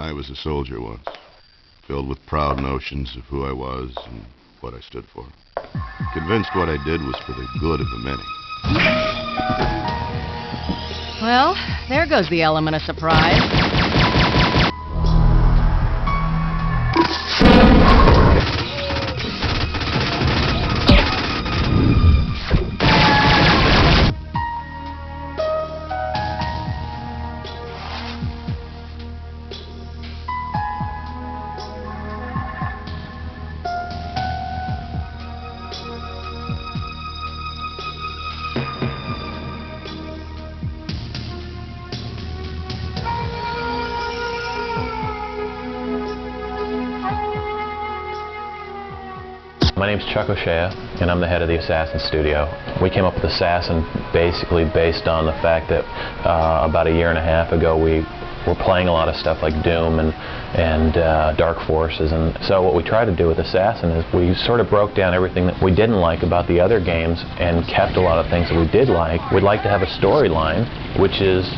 I was a soldier once, filled with proud notions of who I was and what I stood for. Convinced what I did was for the good of the many. Well, there goes the element of surprise. My name's Chuck O'Shea, and I'm the head of the Assassin Studio. We came up with Assassin basically based on the fact that about a year and a half ago we were playing a lot of stuff like Doom and Dark Forces, and so what we tried to do with Assassin is we sort of broke down everything that we didn't like about the other games and kept a lot of things that we did like. We'd like to have a storyline, which is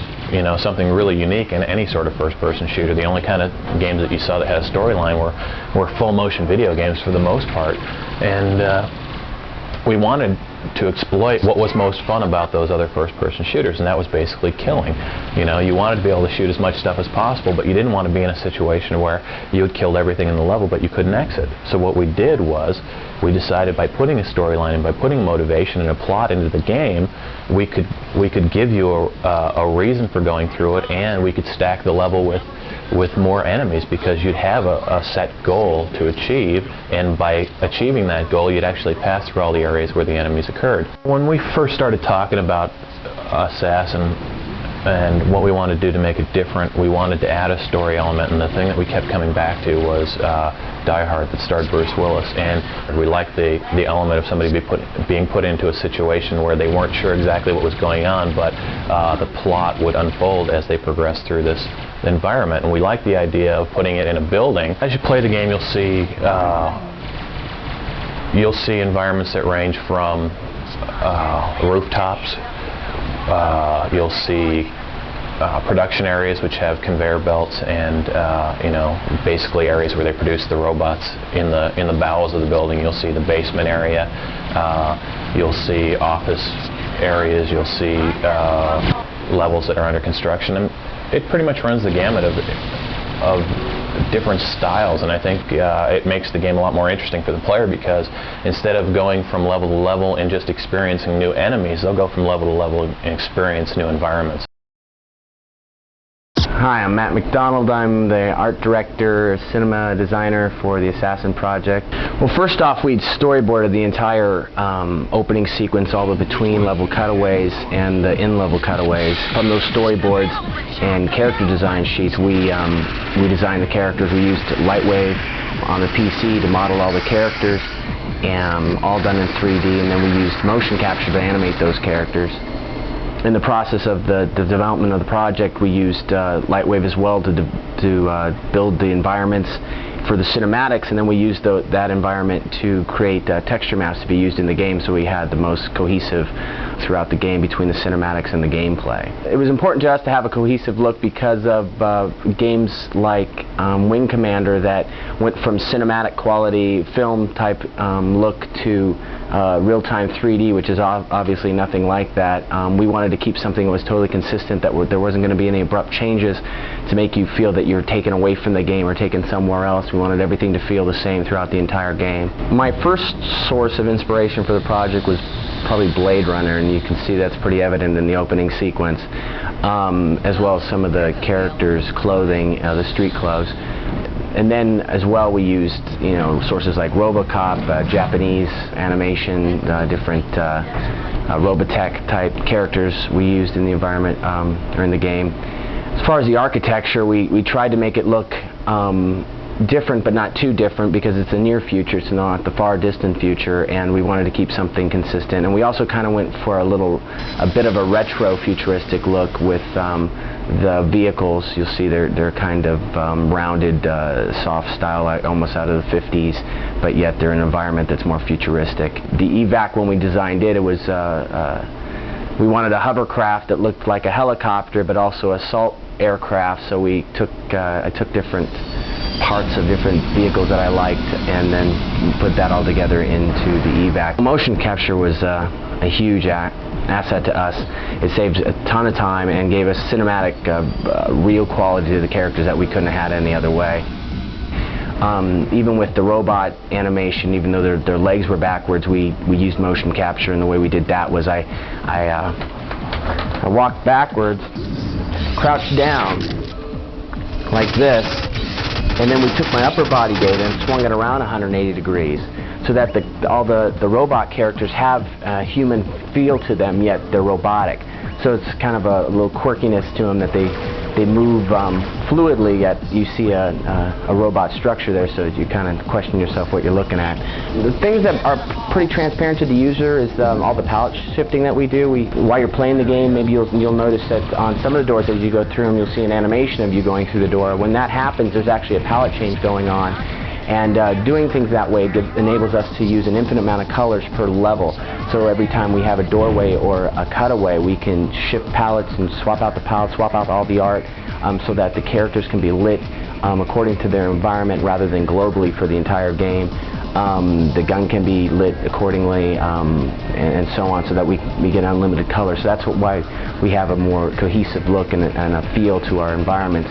something really unique in any sort of first-person shooter. The only kind of games that you saw that had a storyline were full-motion video games for the most part, and we wanted to exploit what was most fun about those other first-person shooters, and that was basically killing. You wanted to be able to shoot as much stuff as possible, but you didn't want to be in a situation where you had killed everything in the level, but you couldn't exit. So what we did was, we decided by putting a storyline and by putting motivation and a plot into the game, we could give you a reason for going through it, and we could stack the level with more enemies, because you'd have a set goal to achieve, and by achieving that goal you'd actually pass through all the areas where the enemies occurred. When we first started talking about Assassin and what we wanted to do to make it different, we wanted to add a story element, and the thing that we kept coming back to was Die Hard, that starred Bruce Willis, and we liked the element of somebody being put into a situation where they weren't sure exactly what was going on, but the plot would unfold as they progressed through this environment, and we liked the idea of putting it in a building. As you play the game, you'll see environments that range from rooftops. You'll see production areas which have conveyor belts and basically areas where they produce the robots in the bowels of the building. You'll see the basement area. You'll see office areas. You'll see levels that are under construction, and it pretty much runs the gamut of different styles, and I think it makes the game a lot more interesting for the player, because instead of going from level to level and just experiencing new enemies, they'll go from level to level and experience new environments. Hi, I'm Matt McDonald. I'm the art director, cinema designer for the Assassin project. Well, first off, we'd storyboarded the entire opening sequence, all the between-level cutaways and the in-level cutaways. From those storyboards and character design sheets, we designed the characters. We used Lightwave on the PC to model all the characters, and all done in 3D, and then we used motion capture to animate those characters. In the process of the development of the project, we used Lightwave as well to build the environments for the cinematics, and then we used that environment to create texture maps to be used in the game, so we had the most cohesive throughout the game between the cinematics and the gameplay. It was important to us to have a cohesive look because of games like Wing Commander that went from cinematic quality film type look to real-time 3D, which is obviously nothing like that. We wanted to keep something that was totally consistent, that there wasn't going to be any abrupt changes to make you feel that you're taken away from the game or taken somewhere else. We wanted everything to feel the same throughout the entire game. My first source of inspiration for the project was probably Blade Runner, and you can see that's pretty evident in the opening sequence, as well as some of the characters' clothing, the street clothes. And then as well we used sources like Robocop, Japanese animation, different Robotech type characters we used in the environment or in the game. As far as the architecture, we tried to make it look different, but not too different, because it's the near future, it's not the far distant future, and we wanted to keep something consistent. And we also kind of went for a bit of a retro futuristic look with the vehicles. You'll see they're kind of rounded, soft style, almost out of the 50s, but yet they're in an environment that's more futuristic. The evac, when we designed it, we wanted a hovercraft that looked like a helicopter, but also a salt aircraft, so we took I took different parts of different vehicles that I liked and then put that all together into the evac. Motion capture was a huge asset to us. It saved a ton of time and gave us cinematic, real quality to the characters that we couldn't have had any other way. Even with the robot animation, even though their legs were backwards, we used motion capture, and the way we did that was I walked backwards, crouched down like this, and then we took my upper body data and swung it around 180 degrees so that all the robot characters have a human feel to them, yet they're robotic. So it's kind of a little quirkiness to them that they move fluidly, yet you see a robot structure there, so you kind of question yourself what you're looking at. The things that are pretty transparent to the user is all the palette shifting that we do. While you're playing the game, maybe you'll notice that on some of the doors as you go through them, you'll see an animation of you going through the door. When that happens, there's actually a palette change going on. And doing things that way enables us to use an infinite amount of colors per level. So every time we have a doorway or a cutaway, we can shift palettes and swap out the palettes, swap out all the art, so that the characters can be lit according to their environment rather than globally for the entire game. The gun can be lit accordingly, and so on, so that we get unlimited color. So that's why we have a more cohesive look and a feel to our environments.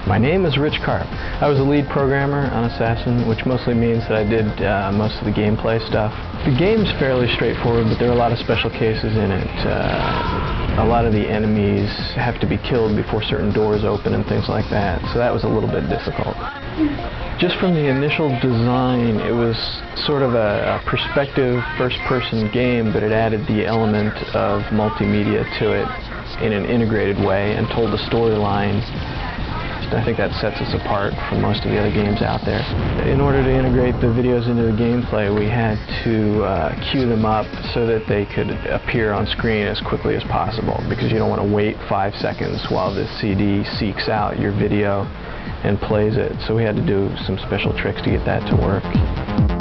My name is Rich Karp. I was a lead programmer on Assassin, which mostly means that I did most of the gameplay stuff. The game's fairly straightforward, but there are a lot of special cases in it. A lot of the enemies have to be killed before certain doors open and things like that, so that was a little bit difficult. Just from the initial design, it was sort of a perspective first-person game, but it added the element of multimedia to it in an integrated way and told the storyline. I think that sets us apart from most of the other games out there. In order to integrate the videos into the gameplay, we had to queue them up so that they could appear on screen as quickly as possible, because you don't want to wait 5 seconds while the CD seeks out your video and plays it. So we had to do some special tricks to get that to work.